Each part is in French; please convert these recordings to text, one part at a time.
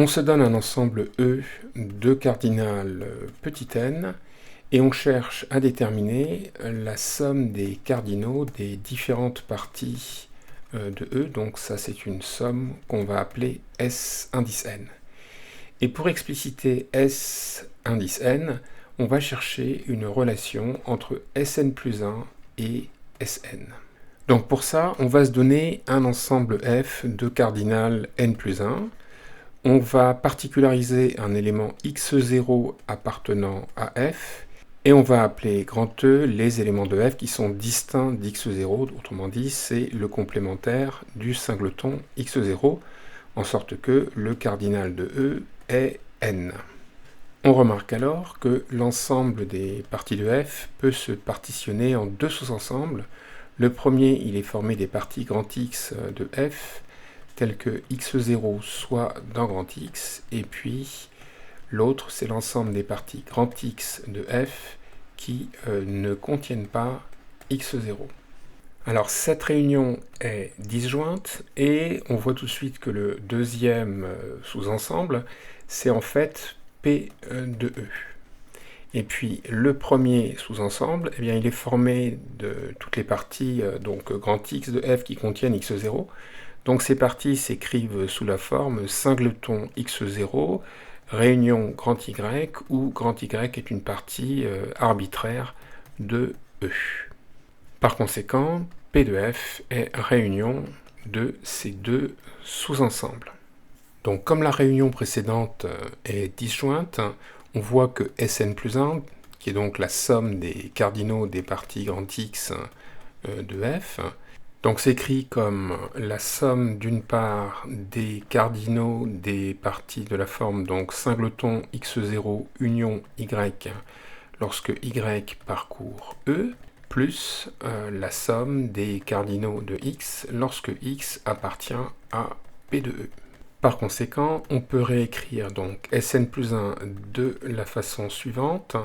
On se donne un ensemble E de cardinal petit n et on cherche à déterminer la somme des cardinaux des différentes parties de E. Donc ça, c'est une somme qu'on va appeler S indice n. Et pour expliciter S indice n, on va chercher une relation entre Sn plus 1 et Sn. Donc pour ça, on va se donner un ensemble F de cardinal n plus 1. On va particulariser un élément x0 appartenant à f, et on va appeler grand E les éléments de f qui sont distincts d'x0, autrement dit, c'est le complémentaire du singleton x0, en sorte que le cardinal de E est n. On remarque alors que l'ensemble des parties de f peut se partitionner en deux sous-ensembles. Le premier, il est formé des parties grand X de f, tel que x0 soit dans grand X, et puis l'autre, c'est l'ensemble des parties grand X de f qui ne contiennent pas x0. Alors cette réunion est disjointe, et on voit tout de suite que le deuxième sous-ensemble, c'est en fait P de E. Et puis le premier sous-ensemble, eh bien, il est formé de toutes les parties donc grand X de f qui contiennent x0. Donc ces parties s'écrivent sous la forme singleton x0, réunion grand Y, où grand Y est une partie arbitraire de E. Par conséquent, P de F est réunion de ces deux sous-ensembles. Donc comme la réunion précédente est disjointe, on voit que Sn plus 1, qui est donc la somme des cardinaux des parties grand X de F, donc s'écrit comme la somme d'une part des cardinaux des parties de la forme donc singleton x0 union y lorsque y parcourt E, plus la somme des cardinaux de x lorsque x appartient à P de E. Par conséquent, on peut réécrire donc Sn plus 1 de la façon suivante.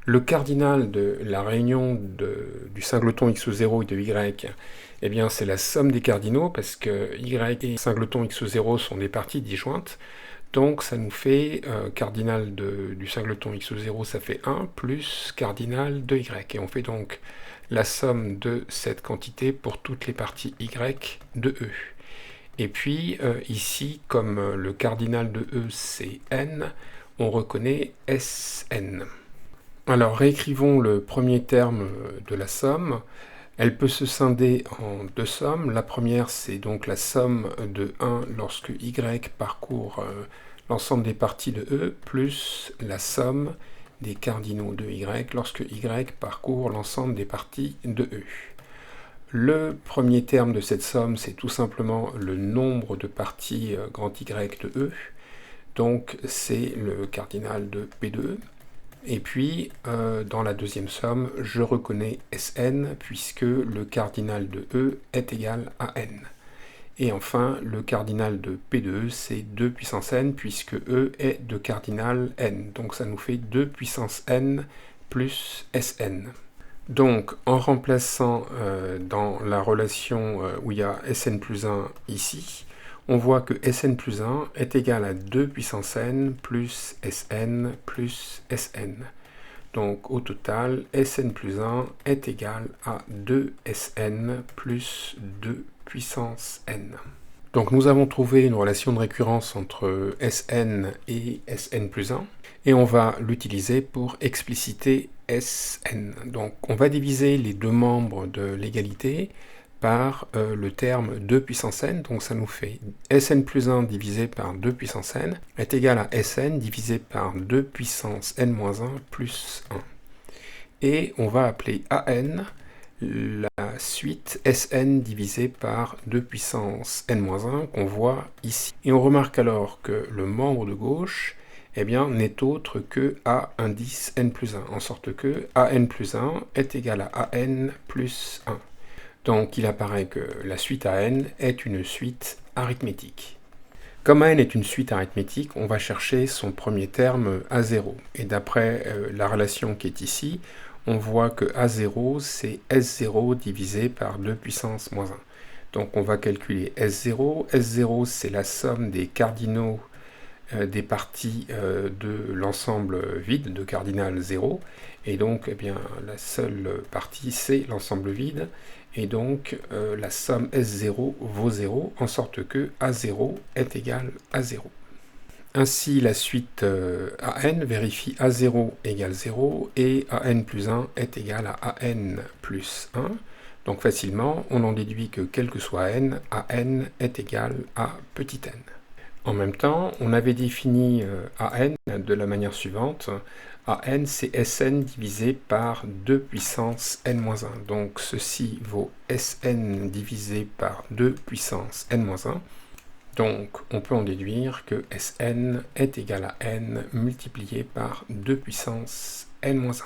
Le cardinal de la réunion du singleton x0 et de y, eh bien c'est la somme des cardinaux, parce que y et singleton x0 sont des parties disjointes. Donc ça nous fait cardinal du singleton x0, ça fait 1, plus cardinal de y. Et on fait donc la somme de cette quantité pour toutes les parties y de E. Et puis ici, comme le cardinal de E c'est n, on reconnaît Sn. Alors réécrivons le premier terme de la somme. Elle peut se scinder en deux sommes. La première, c'est donc la somme de 1 lorsque y parcourt l'ensemble des parties de E, plus la somme des cardinaux de y lorsque y parcourt l'ensemble des parties de E. Le premier terme de cette somme, c'est tout simplement le nombre de parties grand Y de E. Donc c'est le cardinal de P de E. Et puis, dans la deuxième somme, je reconnais Sn, puisque le cardinal de E est égal à n. Et enfin, le cardinal de P de E, c'est 2 puissance n, puisque E est de cardinal n. Donc ça nous fait 2 puissance n plus Sn. Donc, en remplaçant dans la relation où il y a Sn plus 1 ici, on voit que Sn plus 1 est égal à 2 puissance n plus Sn plus Sn. Donc, au total, Sn plus 1 est égal à 2 Sn plus 2 puissance n. Donc, nous avons trouvé une relation de récurrence entre Sn et Sn plus 1, et on va l'utiliser pour expliciter Sn. Donc on va diviser les deux membres de l'égalité par le terme 2 puissance n, donc ça nous fait Sn plus 1 divisé par 2 puissance n est égal à Sn divisé par 2 puissance n moins 1 plus 1. Et on va appeler An la suite Sn divisé par 2 puissance n moins 1 qu'on voit ici. Et on remarque alors que le membre de gauche eh bien, n'est autre que A indice n plus 1, en sorte que An plus 1 est égal à An plus 1. Donc il apparaît que la suite An est une suite arithmétique. Comme An est une suite arithmétique, on va chercher son premier terme A0. Et d'après la relation qui est ici, on voit que A0, c'est S0 divisé par 2 puissance moins 1. Donc on va calculer S0. S0, c'est la somme des cardinaux des parties de l'ensemble vide de cardinal 0, et donc eh bien, la seule partie c'est l'ensemble vide, et donc la somme S0 vaut 0, en sorte que A0 est égal à 0. Ainsi, la suite AN vérifie A0 égale 0 et AN plus 1 est égal à AN plus 1. Donc facilement, on en déduit que quel que soit n, AN est égal à petit n. En même temps, on avait défini AN de la manière suivante. AN, c'est Sn divisé par 2 puissance n-1. Donc ceci vaut Sn divisé par 2 puissance n-1. Donc on peut en déduire que Sn est égal à n multiplié par 2 puissance n-1.